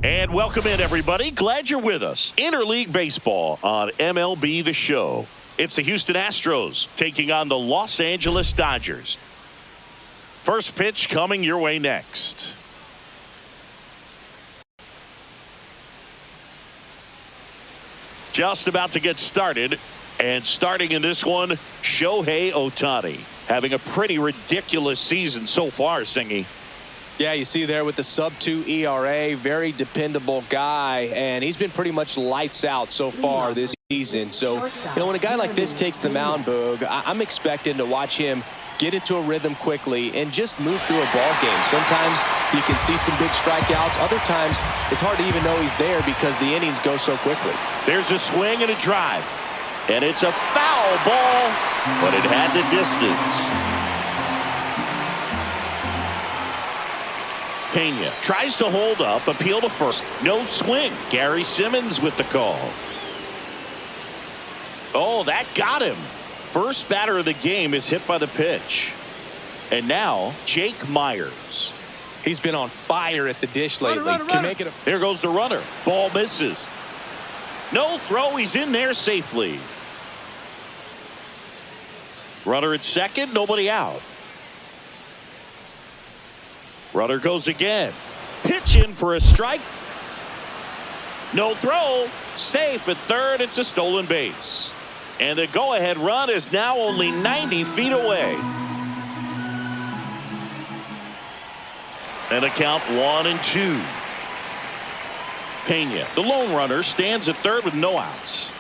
And welcome in, everybody. Glad you're with us. Interleague Baseball on MLB The Show. It's the Houston Astros taking on the Los Angeles Dodgers. First pitch coming your way next. Just about to get started. And starting in this one, Shohei Ohtani. Having a pretty ridiculous season so far, Singy. Yeah, you see there with the sub-2 ERA, very dependable guy, and he's been pretty much lights out so far this season. So, when a guy like this takes the mound, Boog, I'm expecting to watch him get into a rhythm quickly and just move through a ball game. Sometimes you can see some big strikeouts. Other times, it's hard to even know he's there because the innings go so quickly. There's a swing and a drive, and it's a foul ball, but it had the distance. Pena tries to hold up, appeal to first. No swing. Gary Simmons with the call. Oh, that got him. First batter of the game is hit by the pitch. And now, Jake Myers. He's been on fire at the dish lately. There goes the runner. Ball misses. No throw. He's in there safely. Runner at second. Nobody out. Runner goes again. Pitch in for a strike. No throw. Safe at third. It's a stolen base. And the go-ahead run is now only 90 feet away. And a count 1-2. Pena, the lone runner, stands at third with no outs.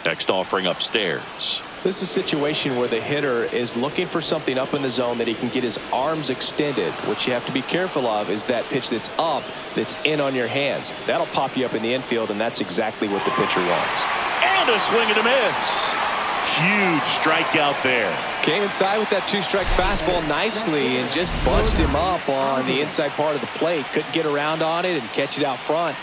Next offering upstairs. This is a situation where the hitter is looking for something up in the zone that he can get his arms extended. What you have to be careful of is that pitch that's up, that's in on your hands. That'll pop you up in the infield, and that's exactly what the pitcher wants. And a swing and a miss. Huge strikeout there. Came inside with that two-strike fastball nicely and just bunched him up on the inside part of the plate. Couldn't get around on it and catch it out front.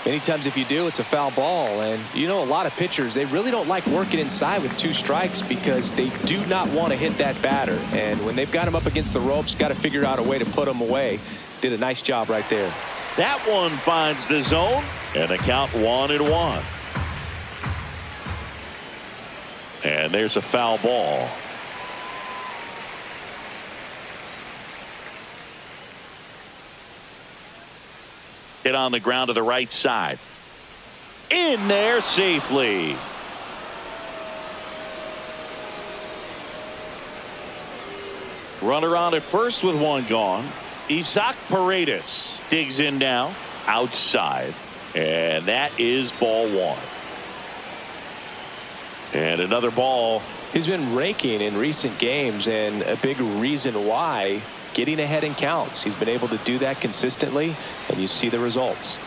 Many times if you do, it's a foul ball. And a lot of pitchers, they really don't like working inside with two strikes because they do not want to hit that batter. And when they've got him up against the ropes, got to figure out a way to put him away. Did a nice job right there. That one finds the zone, and a count 1-1. And there's a foul ball. Hit on the ground to the right side. In there safely. Runner on at first with one gone. Isaac Paredes digs in now. Outside. And that is ball one. And another ball. He's been raking in recent games, and a big reason why, getting ahead in counts. He's been able to do that consistently, and you see the results.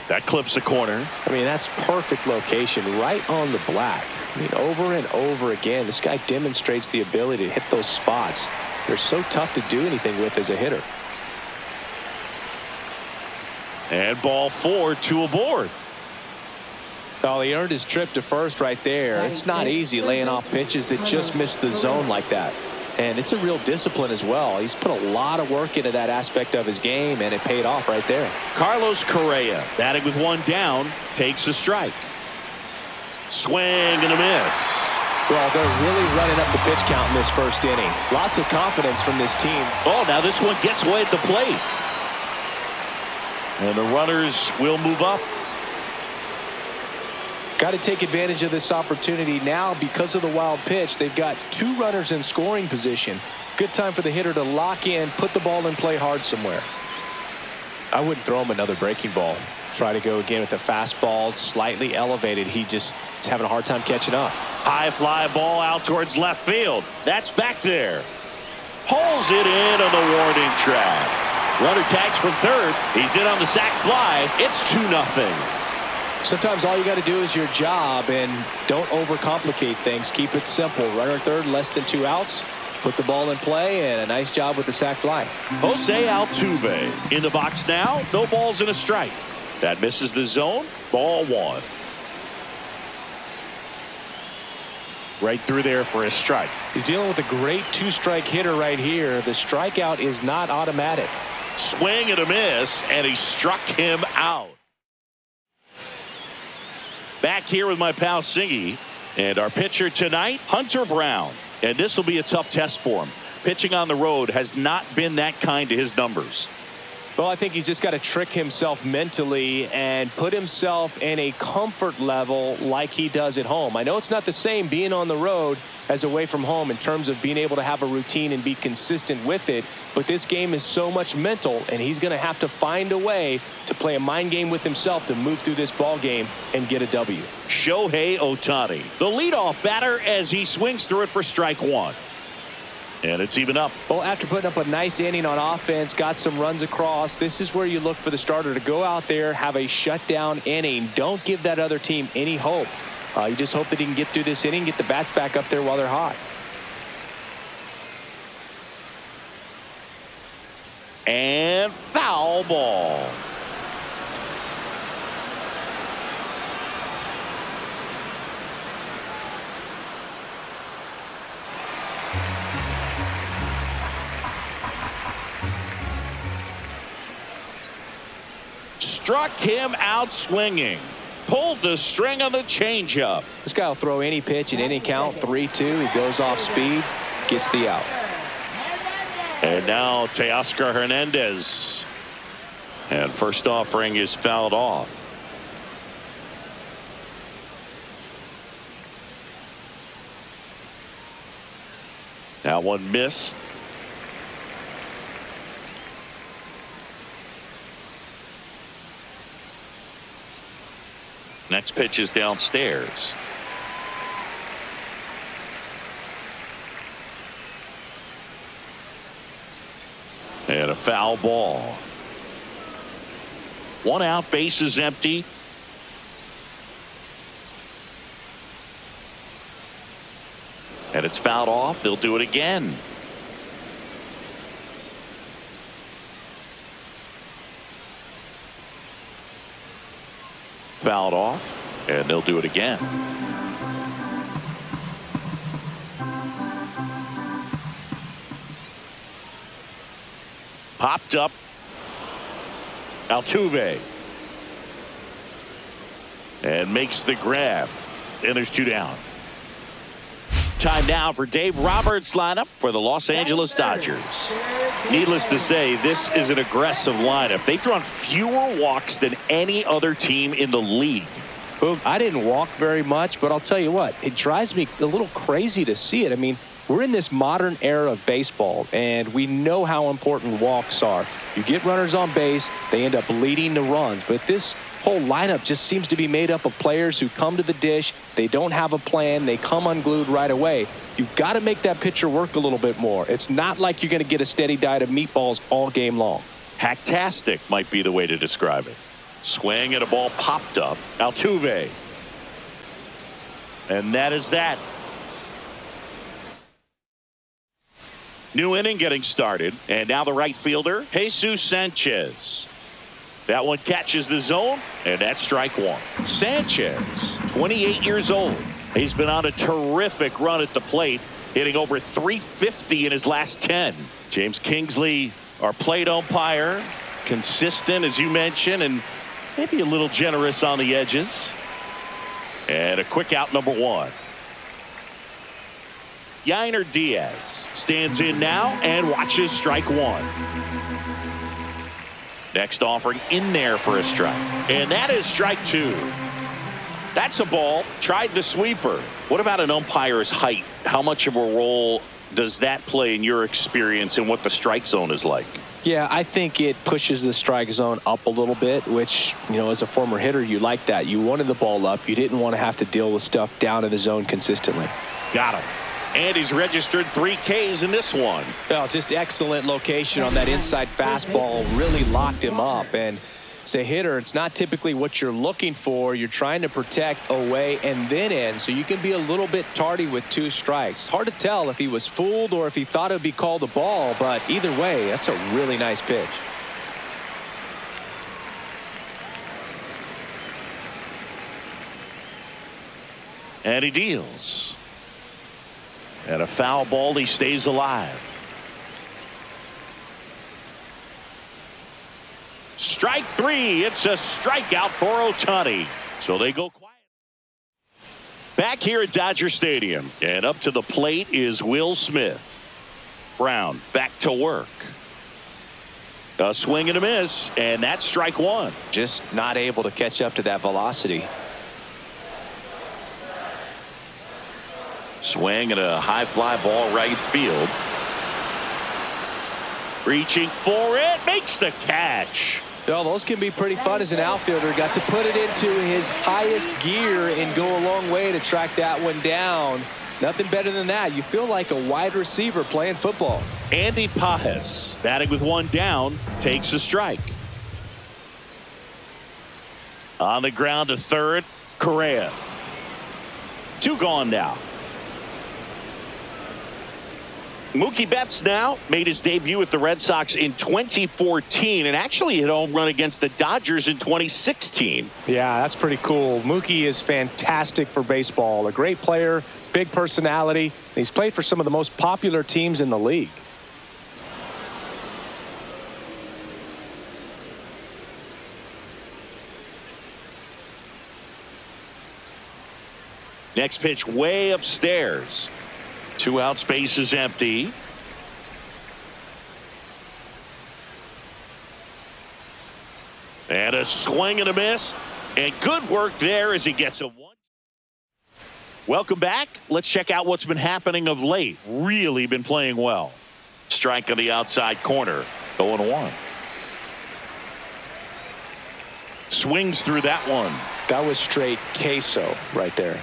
That clips the corner. That's perfect location, right on the black. Over and over again, this guy demonstrates the ability to hit those spots. They're so tough to do anything with as a hitter. And ball 4, 2 aboard. Oh, he earned his trip to first right there. It's not easy laying off pitches that just miss the zone like that. And it's a real discipline as well. He's put a lot of work into that aspect of his game, and it paid off right there. Carlos Correa, batting with one down, takes a strike. Swing and a miss. Well, they're really running up the pitch count in this first inning. Lots of confidence from this team. Oh, now this one gets away at the plate. And the runners will move up. Got to take advantage of this opportunity now because of the wild pitch. They've got two runners in scoring position. Good time for the hitter to lock in, put the ball in play hard somewhere. I wouldn't throw him another breaking ball. Try to go again with the fastball, slightly elevated. He just is having a hard time catching up. High fly ball out towards left field. That's back there. Pulls it in on the warning track. Runner tags from third. He's in on the sac fly. It's 2-0. Sometimes all you got to do is your job and don't overcomplicate things. Keep it simple. Runner third, less than 2 outs. Put the ball in play, and a nice job with the sac fly. Jose Altuve in the box now. No balls and a strike. That misses the zone. Ball 1. Right through there for a strike. He's dealing with a great two-strike hitter right here. The strikeout is not automatic. Swing and a miss, and he struck him out. Back here with my pal Siggy, and our pitcher tonight, Hunter Brown. And this will be a tough test for him. Pitching on the road has not been that kind to his numbers. Well, I think he's just got to trick himself mentally and put himself in a comfort level like he does at home. I know it's not the same being on the road as away from home in terms of being able to have a routine and be consistent with it. But this game is so much mental, and he's going to have to find a way to play a mind game with himself to move through this ball game and get a W. Shohei Ohtani, the leadoff batter, as he swings through it for strike one. And it's even up. Well, after putting up a nice inning on offense, got some runs across, this is where you look for the starter to go out there, have a shutdown inning. Don't give that other team any hope. You just hope that he can get through this inning, get the bats back up there while they're hot. And foul ball. Struck him out swinging. Pulled the string on the changeup. This guy will throw any pitch at any count. 3-2. He goes off speed, gets the out. And now Teoscar Hernandez. And first offering is fouled off. That one missed. Next pitch is downstairs. And a foul ball. One out, base is empty. And it's fouled off. They'll do it again. Fouled off, and they'll do it again. Popped up. Altuve. And makes the grab. And there's two down. Time now for Dave Roberts' lineup for the Los Angeles Dodgers. Needless to say, this is an aggressive lineup. They've drawn fewer walks than any other team in the league. Well, I didn't walk very much, but I'll tell you what, it drives me a little crazy to see it. I mean, we're in this modern era of baseball, and we know how important walks are. You get runners on base, they end up leading to runs. But this whole lineup just seems to be made up of players who come to the dish, they don't have a plan, they come unglued right away. You've got to make that pitcher work a little bit more. It's not like you're going to get a steady diet of meatballs all game long. Hacktastic might be the way to describe it. Swing and a ball popped up. Altuve. And that is that. New inning getting started. And now the right fielder, Jesus Sanchez. That one catches the zone, and that's strike one. Sanchez, 28 years old. He's been on a terrific run at the plate, hitting over 350 in his last 10. James Kingsley, our plate umpire, consistent, as you mentioned, and maybe a little generous on the edges. And a quick out, number one. Yainer Diaz stands in now and watches strike one. Next offering in there for a strike. And that is strike two. That's a ball. Tried the sweeper. What about an umpire's height? How much of a role does that play in your experience and what the strike zone is like? Yeah, I think it pushes the strike zone up a little bit, which, you know, as a former hitter, you like that. You wanted the ball up. You didn't want to have to deal with stuff down in the zone consistently. Got him. And he's registered 3 Ks in this one. Oh, just excellent location on that inside fastball. Really locked him up. And as a hitter, it's not typically what you're looking for. You're trying to protect away and then in, so you can be a little bit tardy with 2 strikes. Hard to tell if he was fooled or if he thought it would be called a ball, but either way, that's a really nice pitch. And he deals. And a foul ball, he stays alive. strike three. It's a strikeout for Ohtani. So they go quiet. Back here at Dodger Stadium, and up to the plate is Will Smith. Brown back to work. A swing and a miss, and that's strike one. Just not able to catch up to that velocity. Swing and a high fly ball right field. Reaching for it, makes the catch. Well, those can be pretty fun as an outfielder. Got to put it into his highest gear and go a long way to track that one down. Nothing better than that. You feel like a wide receiver playing football. Andy Pajes, batting with one down, takes a strike. On the ground to third, Correa. Two gone now. Mookie Betts now made his debut with the Red Sox in 2014 and actually hit a home run against the Dodgers in 2016. Yeah, that's pretty cool. Mookie is fantastic for baseball. A great player, big personality. He's played for some of the most popular teams in the league. Next pitch way upstairs. 2 out, space is empty. And a swing and a miss. And good work there as he gets a one. Welcome back. Let's check out what's been happening of late. Really been playing well. Strike on the outside corner. 0-1. Swings through that one. That was straight queso right there.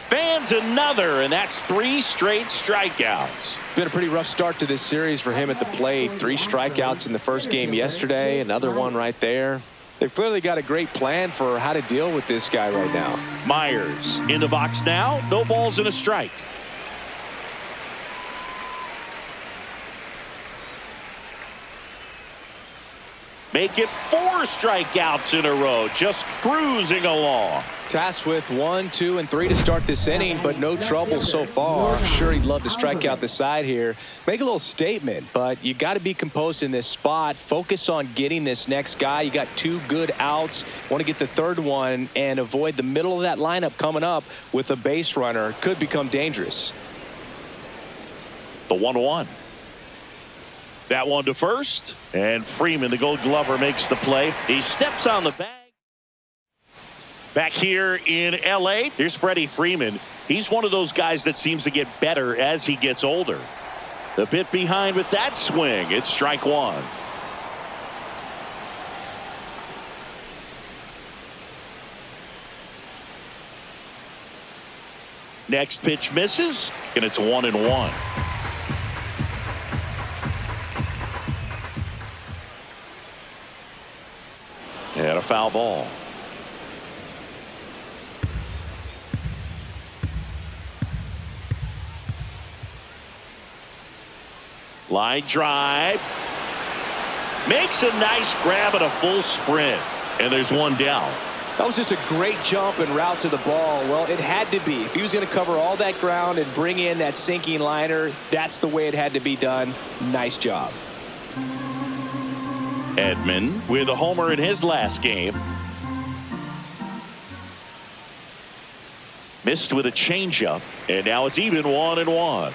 Fans another, and that's 3 straight strikeouts. Been a pretty rough start to this series for him at the plate. 3 strikeouts in the first game yesterday. Another one right there. They've clearly got a great plan for how to deal with this guy right now. Myers in the box now. No balls and a strike. Make it 4 strikeouts in a row. Just cruising along. Tasked with 1, 2, and 3 to start this inning, but no trouble so far. I'm sure he'd love to strike out the side here. Make a little statement, but you got to be composed in this spot. Focus on getting this next guy. You got 2 good outs. Want to get the third one and avoid the middle of that lineup coming up with a base runner. Could become dangerous. The 1-1. That one to first, and Freeman, the Gold Glover, makes the play. He steps on the bag. Back here in L.A., here's Freddie Freeman. He's one of those guys that seems to get better as he gets older. A bit behind with that swing. It's strike one. Next pitch misses, and it's 1-1. And a foul ball. Line drive. Makes a nice grab at a full sprint. And there's one down. That was just a great jump and route to the ball. Well, it had to be. If he was going to cover all that ground and bring in that sinking liner, that's the way it had to be done. Nice job. Edman with a homer in his last game. Missed with a changeup, and now it's even 1-1.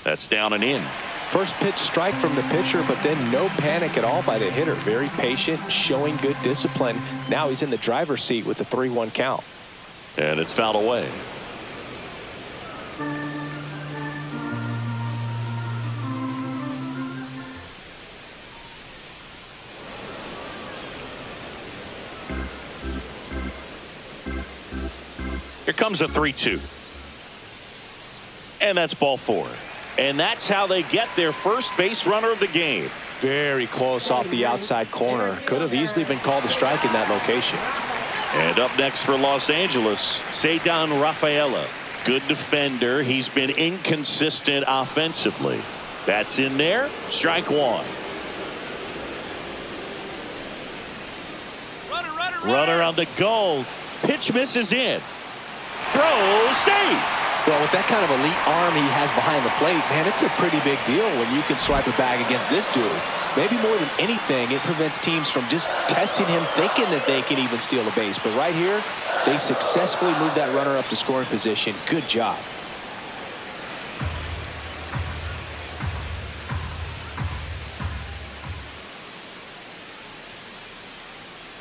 That's down and in. First pitch strike from the pitcher, but then no panic at all by the hitter. Very patient, showing good discipline. Now he's in the driver's seat with the 3-1 count. And it's fouled away. Here comes a 3-2. And that's ball 4. And that's how they get their first base runner of the game. Very close off the outside corner. Could have easily been called a strike in that location. And up next for Los Angeles, Ceddanne Rafaela. Good defender. He's been inconsistent offensively. That's in there. Strike one. Runner on the go. Pitch misses in. Throw safe. Well, with that kind of elite arm he has behind the plate, man, it's a pretty big deal when you can swipe it back against this dude. Maybe more than anything, it prevents teams from just testing him, thinking that they can even steal a base. But right here, they successfully moved that runner up to scoring position. Good job.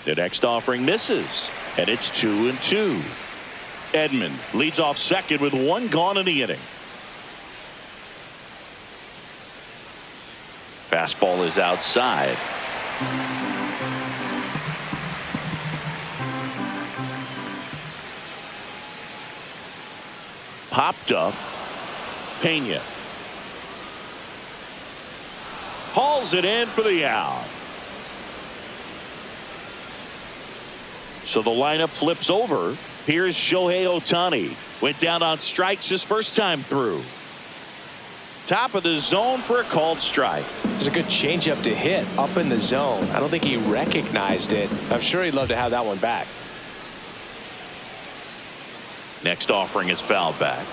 The next offering misses, and it's 2-2. Edman leads off second with one gone in the inning. Fastball is outside. Popped up. Pena hauls it in for the out. So the lineup flips over. Here's Shohei Ohtani. Went down on strikes his first time through. Top of the zone for a called strike. It's a good changeup to hit up in the zone. I don't think he recognized it. I'm sure he'd love to have that one back. Next offering is fouled back.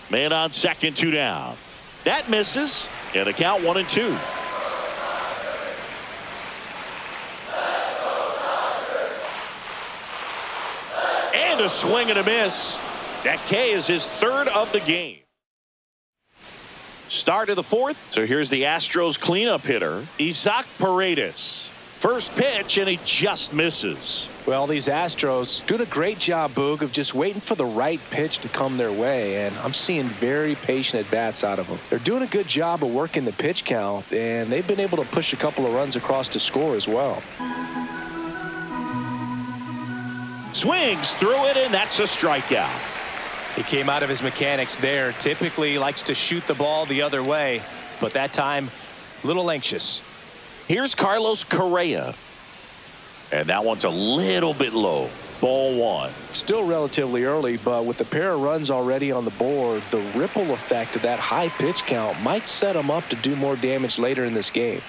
Man on second, 2 down. That misses, and a count 1-2. And a swing and a miss. That K is his third of the game. Start of the fourth. So here's the Astros cleanup hitter, Isaac Paredes. First pitch, and he just misses. Well, these Astros doing a great job, Boog, of just waiting for the right pitch to come their way, and I'm seeing very patient at-bats out of them. They're doing a good job of working the pitch count, and they've been able to push a couple of runs across to score as well. Swings through it, and that's a strikeout. He came out of his mechanics there. Typically likes to shoot the ball the other way, but that time, a little anxious. Here's Carlos Correa. And that one's a little bit low. Ball 1. Still relatively early, but with the pair of runs already on the board, the ripple effect of that high pitch count might set him up to do more damage later in this game.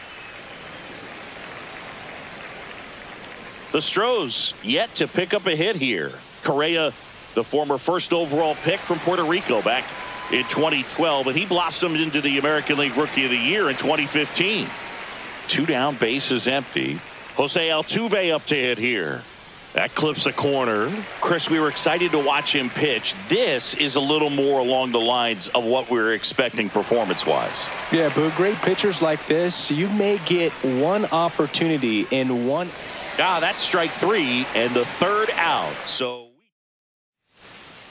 The Astros yet to pick up a hit here. Correa, the former first overall pick from Puerto Rico back in 2012, and he blossomed into the American League Rookie of the Year in 2015. 2 down, bases empty. Jose Altuve up to hit here. That clips a corner. Chris, we were excited to watch him pitch. This is a little more along the lines of what we were expecting performance-wise. Yeah, but great pitchers like this, you may get one opportunity in one. That's strike 3 and the third out. So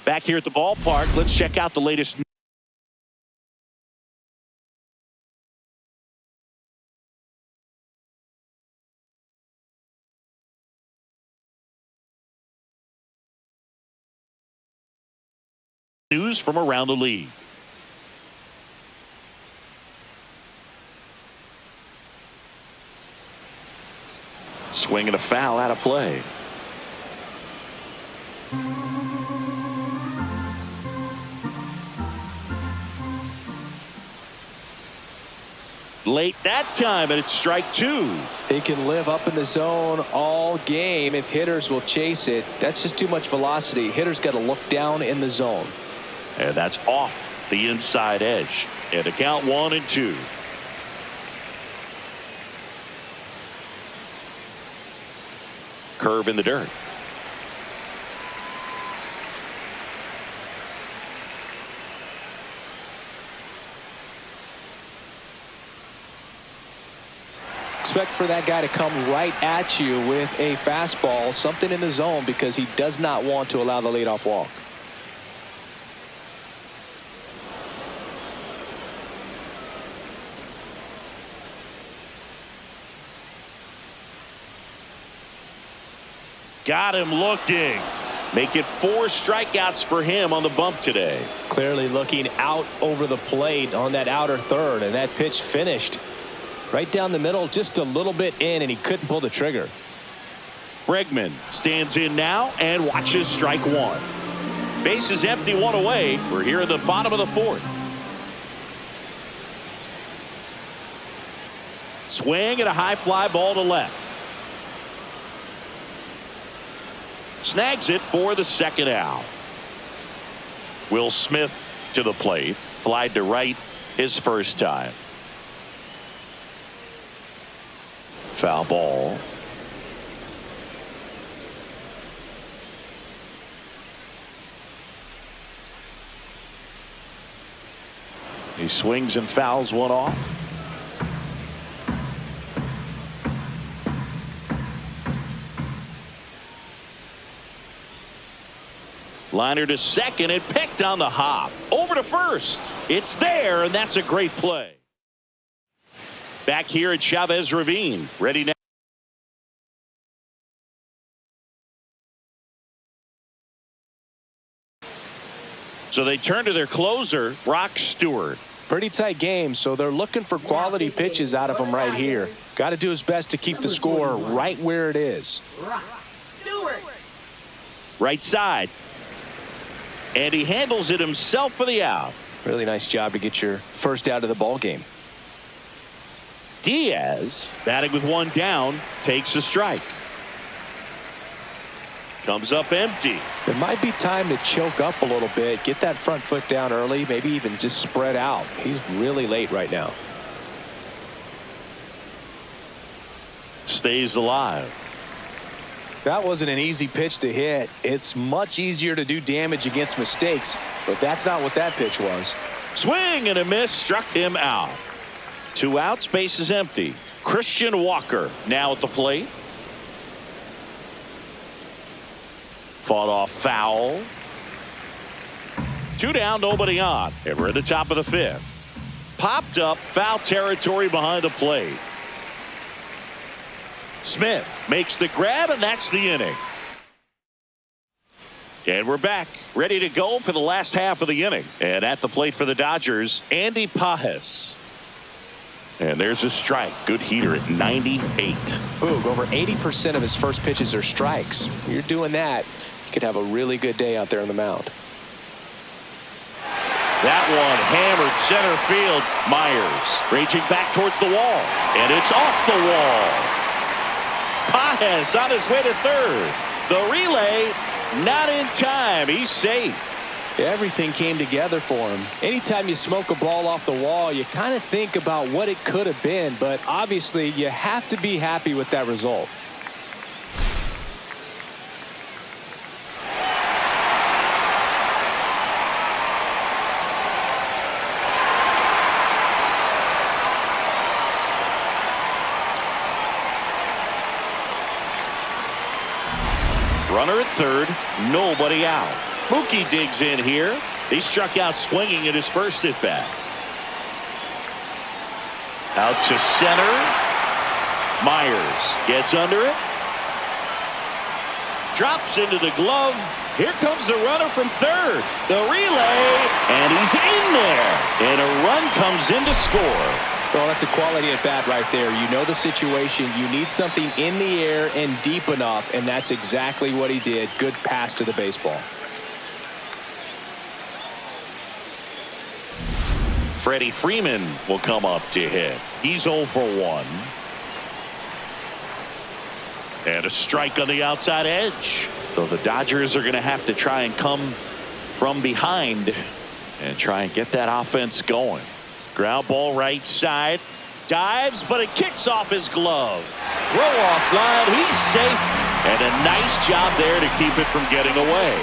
back here at the ballpark, let's check out the latest news from around the league. Swing and a foul out of play. Late that time, and it's strike 2. They can live up in the zone all game if hitters will chase it. That's just too much velocity. Hitters got to look down in the zone. And that's off the inside edge. And a count 1-2. Curve in the dirt. Expect for that guy to come right at you with a fastball, something in the zone, because he does not want to allow the leadoff walk. Got him looking. Make it 4 strikeouts for him on the bump today. Clearly looking out over the plate on that outer third, and that pitch finished right down the middle, just a little bit in, and he couldn't pull the trigger. Bregman stands in now and watches strike 1. Base is empty, 1 away. We're here in the bottom of the 4th. swing and a high fly ball to left. Snags it for the second out. Will Smith to the plate. Flied to right his first time. Foul ball. He swings and fouls one off. Liner to second and picked on the hop. Over to first. It's there, and that's a great play. Back here at Chavez Ravine. Ready now. So they turn to their closer, Brock Stewart. Pretty tight game, so they're looking for quality pitches out of him right here. Got to do his best to keep the score right where it is. Right side. And he handles it himself for the out. Really nice job to get your first out of the ball game. Diaz, batting with one down, takes a strike. Comes up empty. It might be time to choke up a little bit, get that front foot down early, maybe even just spread out. He's really late right now. Stays alive. That wasn't an easy pitch to hit. It's much easier to do damage against mistakes, but that's not what that pitch was. Swing and a miss, struck him out. 2 outs, base is empty. Christian Walker now at the plate. Fought off foul. 2 down, nobody on. And we're at the top of the 5th. Popped up, foul territory behind the plate. Smith makes the grab, and that's the inning. And we're back, ready to go for the last half of the inning. And at the plate for the Dodgers, Andy Pages. And there's a strike. Good heater at 98. Boog, over 80% of his first pitches are strikes. You're doing that, you could have a really good day out there on the mound. That one hammered center field. Myers raging back towards the wall. And it's off the wall. Pages on his way to third. The relay not in time. He's safe. Everything came together for him. Anytime you smoke a ball off the wall, you kind of think about what it could have been, but obviously you have to be happy with that result. Runner at third, nobody out. Mookie digs in here. He struck out swinging at his first at bat. Out to center. Myers gets under it. Drops into the glove. Here comes the runner from third. The relay, and he's in there. And a run comes in to score. Well, that's a quality at bat right there. You know the situation. You need something in the air and deep enough, and that's exactly what he did. Good pass to the baseball. Freddie Freeman will come up to hit. He's 0 for 1. And a strike on the outside edge. So the Dodgers are going to have to try and come from behind and try and get that offense going. Ground ball right side. Dives, but it kicks off his glove. Throw off line. He's safe. And a nice job there to keep it from getting away.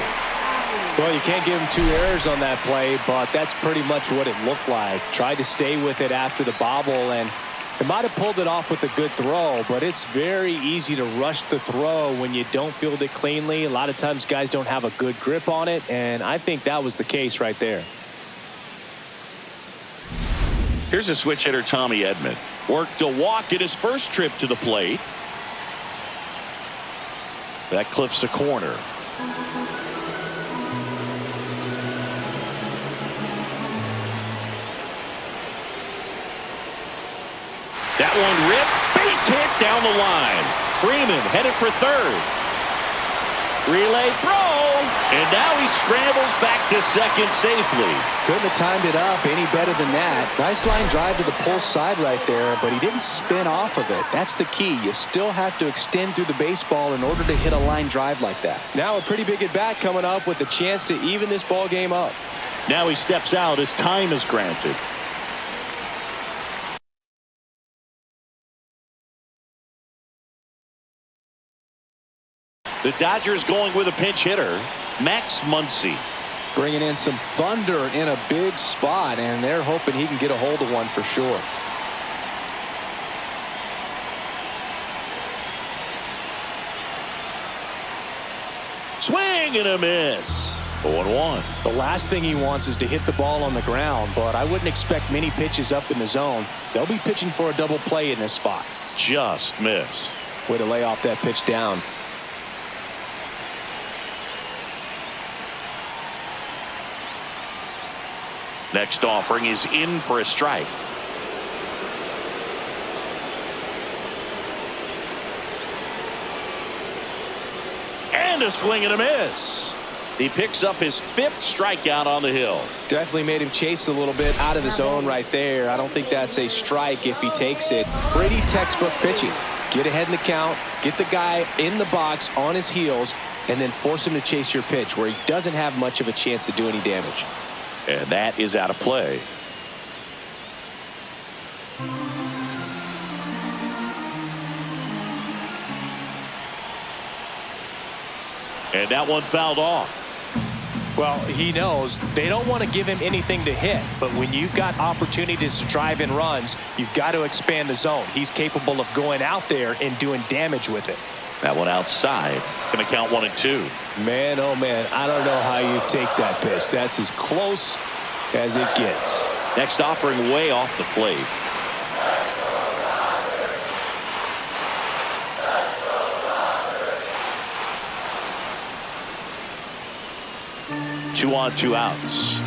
Well, you can't give him 2 errors on that play, but that's pretty much what it looked like. Tried to stay with it after the bobble, and it might have pulled it off with a good throw, but it's very easy to rush the throw when you don't field it cleanly. A lot of times guys don't have a good grip on it, and I think that was the case right there. Here's a switch hitter, Tommy Edman. Worked a walk in his first trip to the plate. That clips the corner. That one ripped, base hit down the line. Freeman headed for third. Relay throw. And now he scrambles back to second safely. Couldn't have timed it up any better than that. Nice line drive to the pull side right there, but he didn't spin off of it. That's the key. You still have to extend through the baseball in order to hit a line drive like that. Now a pretty big at bat coming up with a chance to even this ball game up. Now he steps out as time is granted. The Dodgers going with a pinch hitter, Max Muncy. Bringing in some thunder in a big spot, and they're hoping he can get a hold of one for sure. Swing and a miss. 0-1. The last thing he wants is to hit the ball on the ground, but I wouldn't expect many pitches up in the zone. They'll be pitching for a double play in this spot. Just missed. Way to lay off that pitch down. Next offering is in for a strike. And a swing and a miss. He picks up his 5th strikeout on the hill. Definitely made him chase a little bit out of the zone right there. I don't think that's a strike if he takes it. Pretty textbook pitching. Get ahead in the count, get the guy in the box on his heels, and then force him to chase your pitch where he doesn't have much of a chance to do any damage. And that is out of play. And that one fouled off. Well, he knows they don't want to give him anything to hit, but when you've got opportunities to drive in runs, you've got to expand the zone. He's capable of going out there and doing damage with it. That one outside. Going to count 1-2. Man, oh man, I don't know how you take that pitch. That's as close as it gets. Next offering way off the plate. Two on, 2 outs.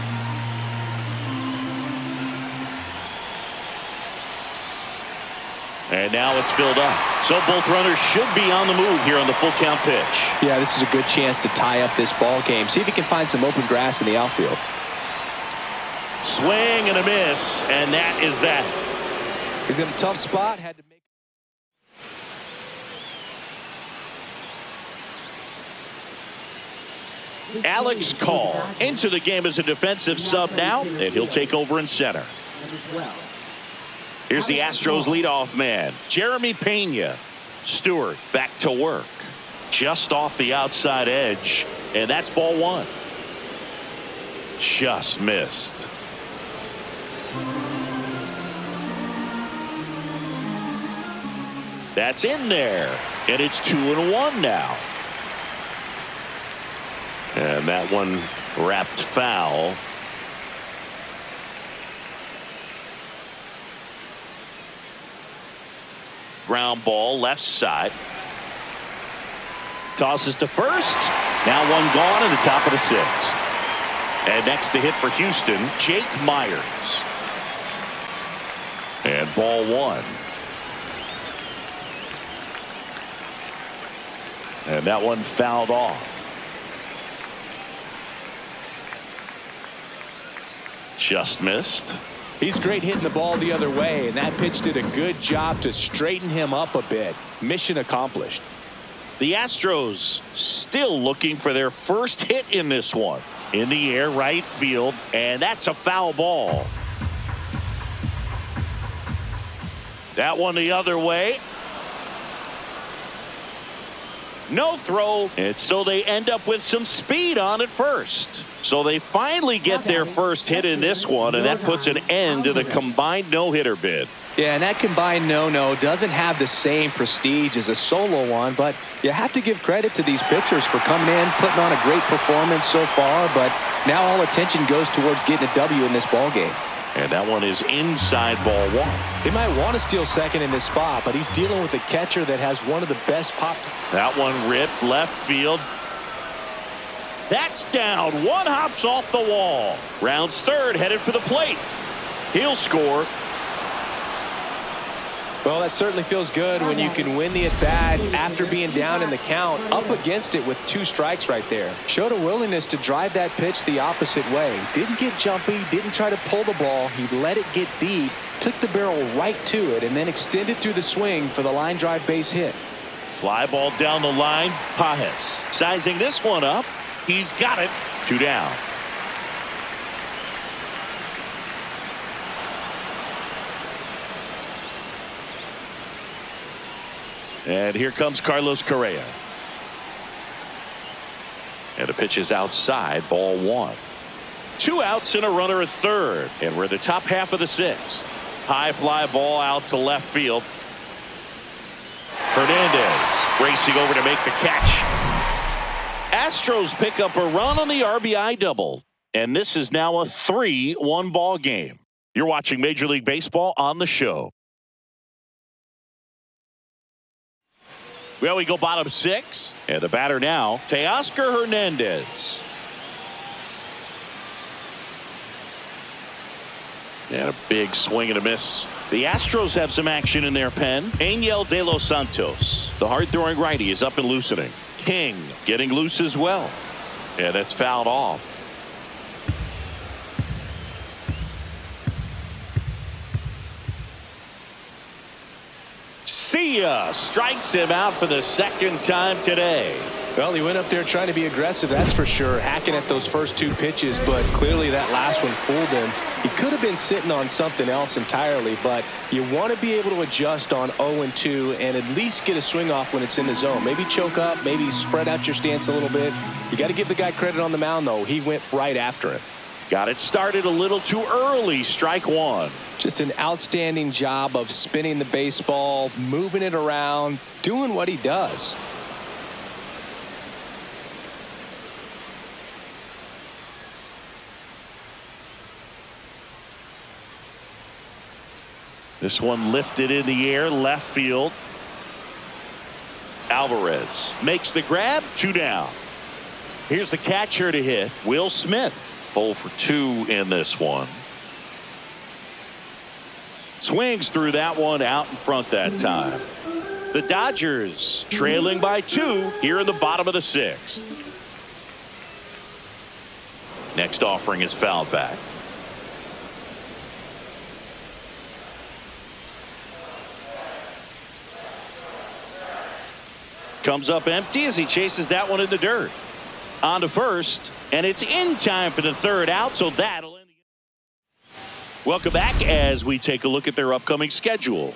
And now it's filled up. So both runners should be on the move here on the full count pitch. Yeah, this is a good chance to tie up this ball game. See if he can find some open grass in the outfield. Swing and a miss, and that is that. He's in a tough spot. Had to make. Alex Call into the game as a defensive sub now, and he'll take over in center. Here's the Astros leadoff man, Jeremy Pena. Stewart back to work. Just off the outside edge, and that's ball 1. Just missed. That's in there, and it's 2-1 now. And that one wrapped foul. Ground ball left side. Tosses to first. Now one gone in the top of the 6th. And next to hit for Houston, Jake Myers. And ball 1. And that one fouled off. Just missed. He's great hitting the ball the other way, and that pitch did a good job to straighten him up a bit. Mission accomplished. The Astros still looking for their first hit in this one. In the air, right field, and that's a foul ball. That one the other way. No throw, and so they end up with some speed on at first. So they finally get their first hit in this one, and that puts an end to the combined no-hitter bid. Yeah, and that combined no-no doesn't have the same prestige as a solo one, but you have to give credit to these pitchers for coming in, putting on a great performance so far, but now all attention goes towards getting a W in this ball game. And that one is inside ball 1. He might want to steal second in this spot, but he's dealing with a catcher that has one of the best pop. That one ripped left field. That's down. One hops off the wall. Rounds third, headed for the plate. He'll score. Well, that certainly feels good when you can win the at-bat after being down in the count, up against it with 2 strikes right there. Showed a willingness to drive that pitch the opposite way. Didn't get jumpy, didn't try to pull the ball. He let it get deep, took the barrel right to it, and then extended through the swing for the line drive base hit. Fly ball down the line. Pages sizing this one up. He's got it. 2 down. And here comes Carlos Correa. And the pitch is outside, ball 1. 2 outs and a runner at third. And we're in the top half of the 6th. High fly ball out to left field. Hernandez racing over to make the catch. Astros pick up a run on the RBI double. And this is now a 3-1 ball game. You're watching Major League Baseball on the show. Well, we go bottom 6. And the batter now, Teoscar Hernandez. And a big swing and a miss. The Astros have some action in their pen. Angel De Los Santos, the hard-throwing righty, is up and loosening. King getting loose as well. And it's fouled off. See ya. Strikes him out for the 2nd time today. Well, he went up there trying to be aggressive, that's for sure, hacking at those first 2 pitches, but clearly that last one fooled him. He could have been sitting on something else entirely, but you want to be able to adjust on 0-2 and at least get a swing off when it's in the zone. Maybe choke up, maybe spread out your stance a little bit. You got to give the guy credit on the mound, though. He went right after it. Got it started a little too early. Strike 1. Just an outstanding job of spinning the baseball, moving it around, doing what he does. This one lifted in the air, left field. Alvarez makes the grab. 2 down. Here's the catcher to hit, Will Smith. 0 for 2 in this one. Swings through that one, out in front that time. The Dodgers trailing by 2 here in the bottom of the 6th. Next offering is fouled back. Comes up empty as he chases that one in the dirt. On to first, and it's in time for the 3rd out, so that'll end the game. Welcome back as we take a look at their upcoming schedule.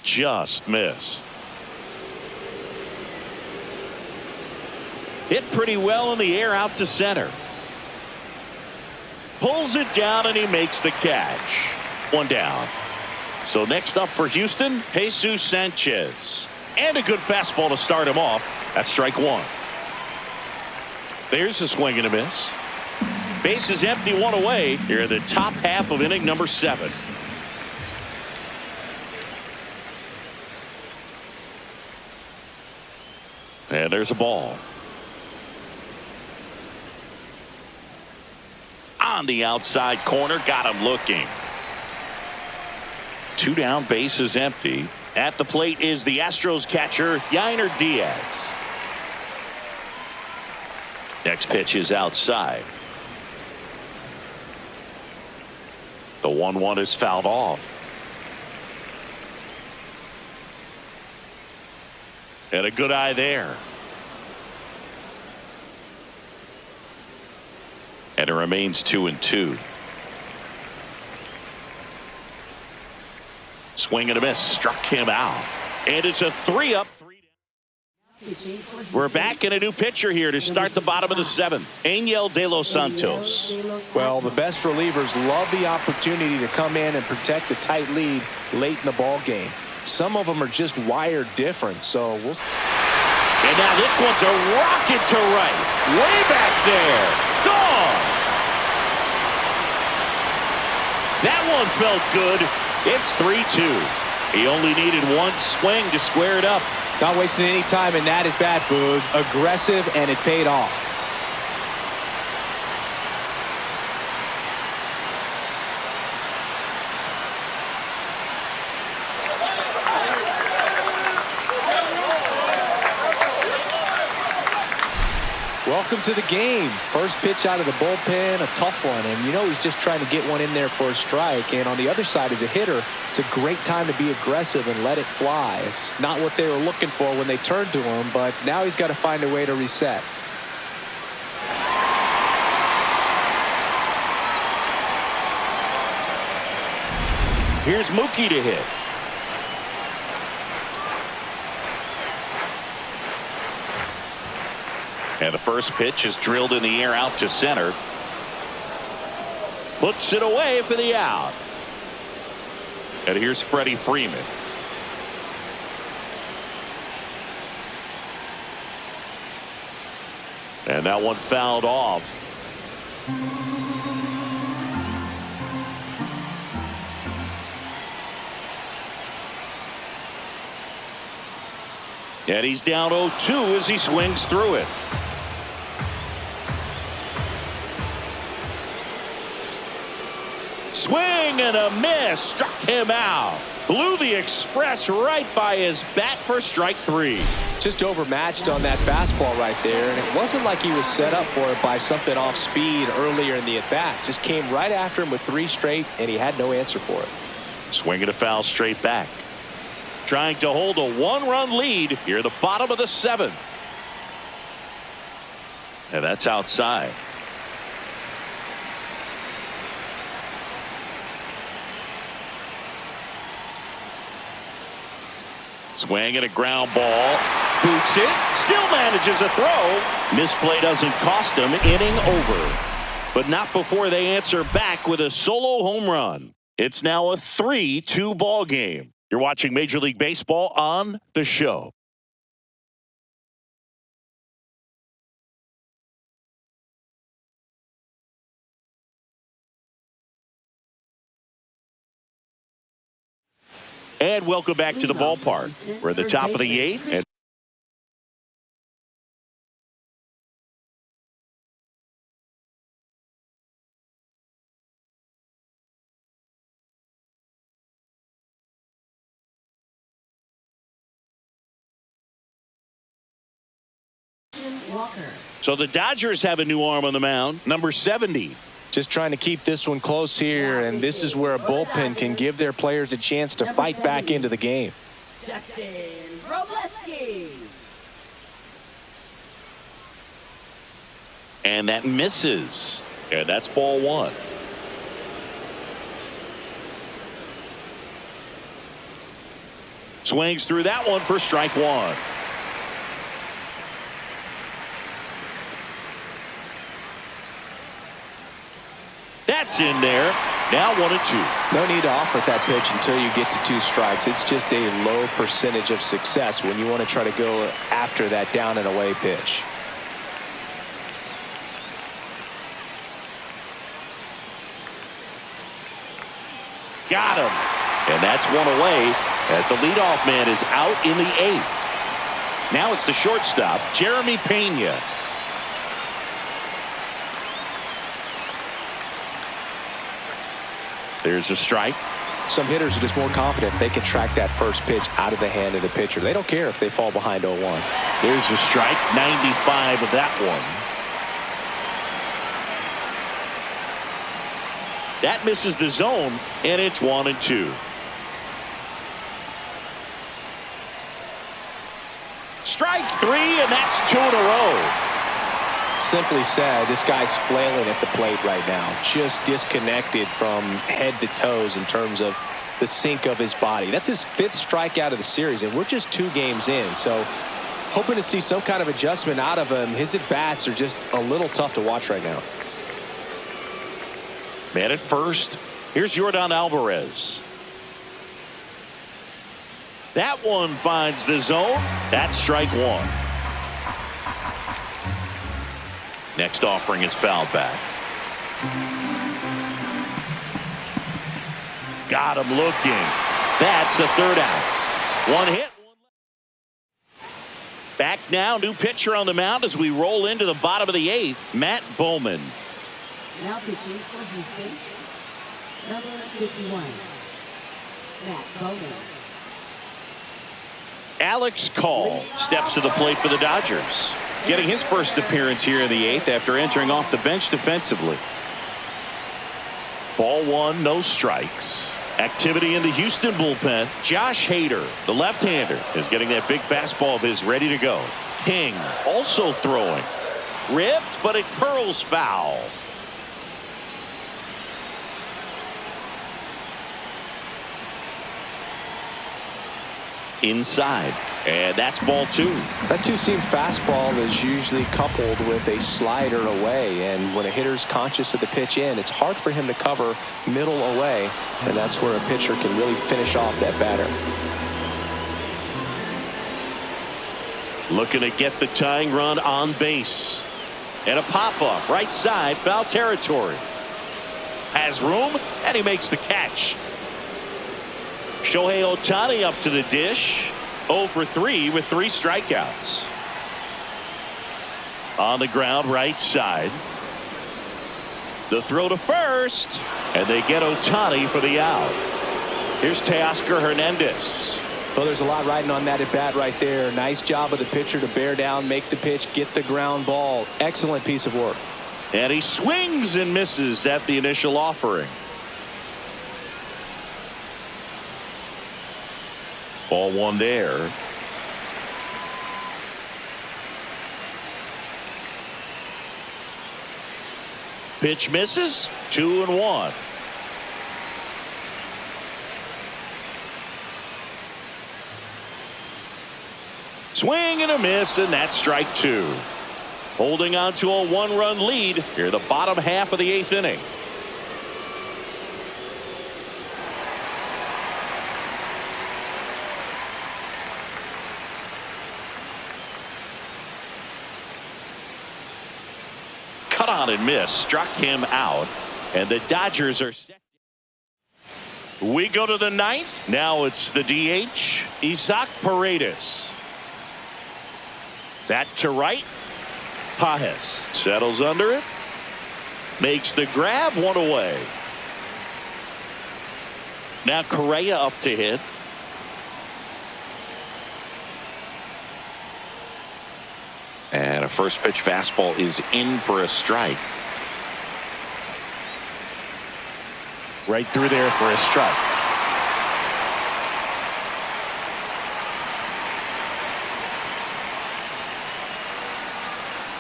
Just missed. Hit pretty well in the air out to center. Pulls it down and he makes the catch. 1 down. So next up for Houston, Jesus Sanchez. And a good fastball to start him off. That's strike 1. There's a swing and a miss. Base is empty, 1 away. Here in the top half of inning number 7. And there's a ball. On the outside corner, got him looking. 2 down, base is empty. At the plate is the Astros catcher, Yainer Diaz. Next pitch is outside. The 1-1 is fouled off. And a good eye there. And it remains 2-2. Swing and a miss, struck him out. And it's a 3-up, 3 down. We're back in a new pitcher here to start the bottom of the 7th. Angel De Los Santos. Well, the best relievers love the opportunity to come in and protect a tight lead late in the ball game. Some of them are just wired different, so we'll. And now this one's a rocket to right. Way back there. Gone. That one felt good. It's 3-2. He only needed 1 swing to square it up. Not wasting any time in that at bat, Boog. Aggressive, and it paid off. Welcome to the game. First pitch out of the bullpen, a tough one. And you know he's just trying to get one in there for a strike. And on the other side, as a hitter, it's a great time to be aggressive and let it fly. It's not what they were looking for when they turned to him, but now he's got to find a way to reset. Here's Mookie to hit. And the first pitch is drilled in the air out to center. Puts it away for the out. And here's Freddie Freeman. And that one fouled off. And he's down 0-2 as he swings through it. Swing and a miss. Struck him out. Blew the express right by his bat for strike 3. Just overmatched on that fastball right there, and it wasn't like he was set up for it by something off speed earlier in the at-bat. Just came right after him with 3 straight, and he had no answer for it. Swinging a foul straight back. Trying to hold a 1-run lead here at the bottom of the 7th. And that's outside. Swing and a ground ball. Boots it. Still manages a throw. Misplay doesn't cost him. Inning over. But not before they answer back with a solo home run. It's now a 3-2 ball game. You're watching Major League Baseball on The Show. And welcome back to the ballpark. We're at the top of the 8th. And so the Dodgers have a new arm on the mound, number 70. Just trying to keep this one close here, and this is where a bullpen can give their players a chance to fight back into the game. And that misses. And that's ball 1. Swings through that one for strike 1. That's in there. Now 1-2. No need to offer that pitch until you get to 2 strikes. It's just a low percentage of success when you want to try to go after that down and away pitch. Got him. And that's one away as the leadoff man is out in the 8th. Now it's the shortstop, Jeremy Pena. There's a strike. Some hitters are just more confident they can track that first pitch out of the hand of the pitcher. They don't care if they fall behind 0-1. There's a strike, 95 of that one. That misses the zone, and it's 1-2. Strike 3, and that's 2 in a row. Simply said, this guy's flailing at the plate right now, just disconnected from head to toes in terms of the sink of his body. That's his 5th strikeout of the series, and we're just 2 games in, so hoping to see some kind of adjustment out of him. His at-bats are just a little tough to watch right now. Man at first. Here's Yordan Alvarez. That one finds the zone. That's strike 1. Next offering is fouled back. Got him looking. That's the 3rd out. 1 hit. Back now, new pitcher on the mound as we roll into the bottom of the 8th, Matt Bowman. Now pitching for Houston, number 51, Matt Bowman. Alex Call steps to the plate for the Dodgers. getting his first appearance here in the 8th after entering off the bench defensively. Ball 1, no strikes. Activity in the Houston bullpen. Josh Hader, the left-hander, is getting that big fastball of his ready to go. King also throwing. Ripped, but it curls foul. Inside, and that's ball 2. That two-seam fastball is usually coupled with a slider away, and when a hitter's conscious of the pitch in, it's hard for him to cover middle away, and that's where a pitcher can really finish off that batter. Looking to get the tying run on base, and a pop-up right side, foul territory. Has room, and he makes the catch. Shohei Ohtani up to the dish. 0 for 3 with 3 strikeouts. On the ground right side. The throw to first. And they get Ohtani for the out. Here's Teoscar Hernandez. Well, there's a lot riding on that at bat right there. Nice job of the pitcher to bear down, make the pitch, get the ground ball. Excellent piece of work. And he swings and misses at the initial offering. Ball 1 there. Pitch misses. 2-1. Swing and a miss, and that's strike 2. Holding on to a 1-run lead here, the bottom half of the 8th inning. Cut on and miss, struck him out, and the Dodgers are set. We go to the 9th. Now it's the DH, Isaac Paredes. That to right. Pages settles under it. Makes the grab, 1 away. Now Correa up to hit. And a first pitch fastball is in for a strike. Right through there for a strike.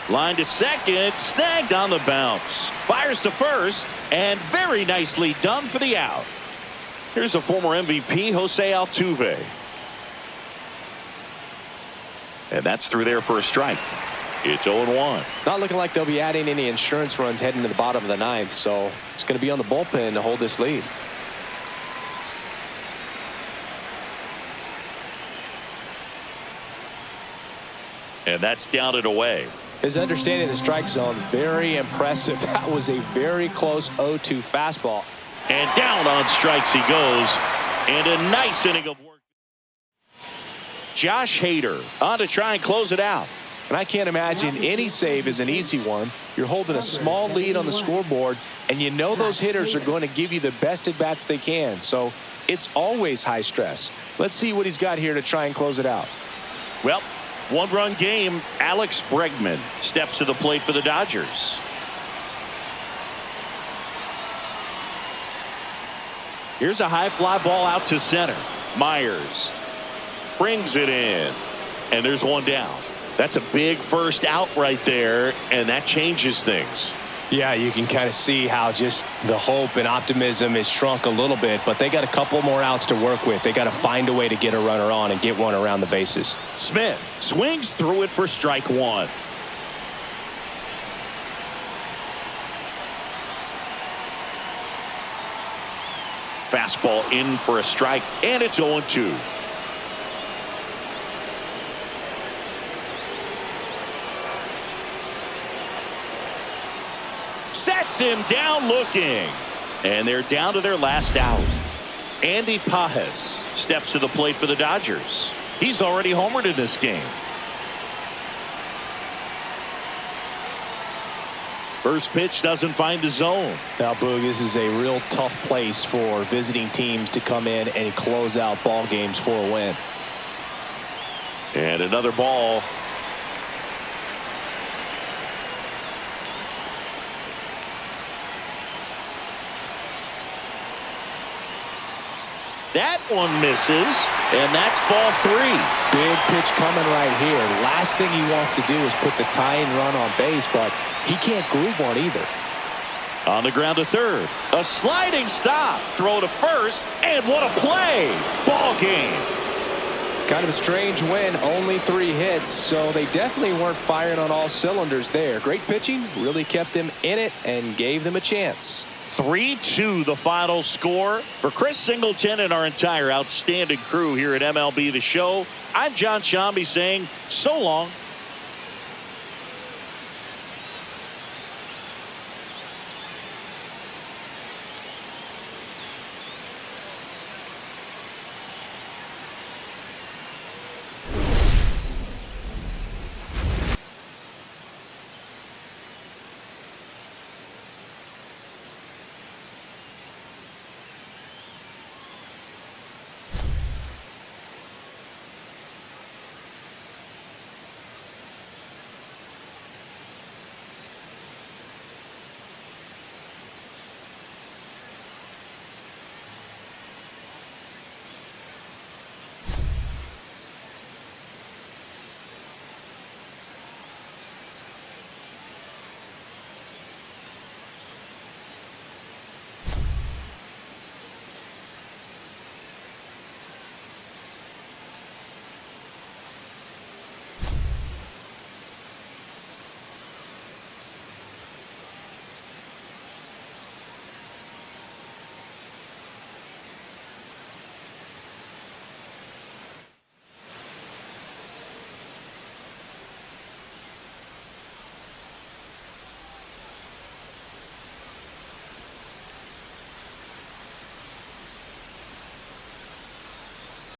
Line to second, snagged on the bounce. Fires to first, and very nicely done for the out. Here's the former MVP, Jose Altuve. And that's through there for a strike. It's 0-1. Not looking like they'll be adding any insurance runs heading to the bottom of the 9th, so it's going to be on the bullpen to hold this lead. And that's down and away. His understanding of the strike zone, very impressive. That was a very close 0-2 fastball. And down on strikes he goes. And a nice inning of work. Josh Hader on to try and close it out. And I can't imagine any save is an easy one. You're holding a small lead on the scoreboard, and you know those hitters are going to give you the best at bats they can. So it's always high stress. Let's see what he's got here to try and close it out. Well, 1-run game. Alex Bregman steps to the plate for the Dodgers. Here's a high fly ball out to center. Myers brings it in, and there's 1 down. That's a big first out right there, and that changes things. Yeah, you can kind of see how just the hope and optimism is shrunk a little bit, but they got a couple more outs to work with. They got to find a way to get a runner on and get one around the bases. Smith swings through it for strike 1. Fastball in for a strike, and it's 0-2. Sets him down looking. And they're down to their last out. Andy Pages steps to the plate for the Dodgers. He's already homered in this game. First pitch doesn't find the zone. Now, Boog, this is a real tough place for visiting teams to come in and close out ball games for a win. And another ball. That one misses, and that's ball 3. Big pitch coming right here. Last thing he wants to do is put the tying run on base, but he can't groove one either. On the ground to third. A sliding stop. Throw to first, and what a play. Ball game. Kind of a strange win, only 3 hits, so they definitely weren't firing on all cylinders there. Great pitching, really kept them in it and gave them a chance. 3-2 the final score. For Chris Singleton and our entire outstanding crew here at MLB The Show, I'm John Shambi saying so long.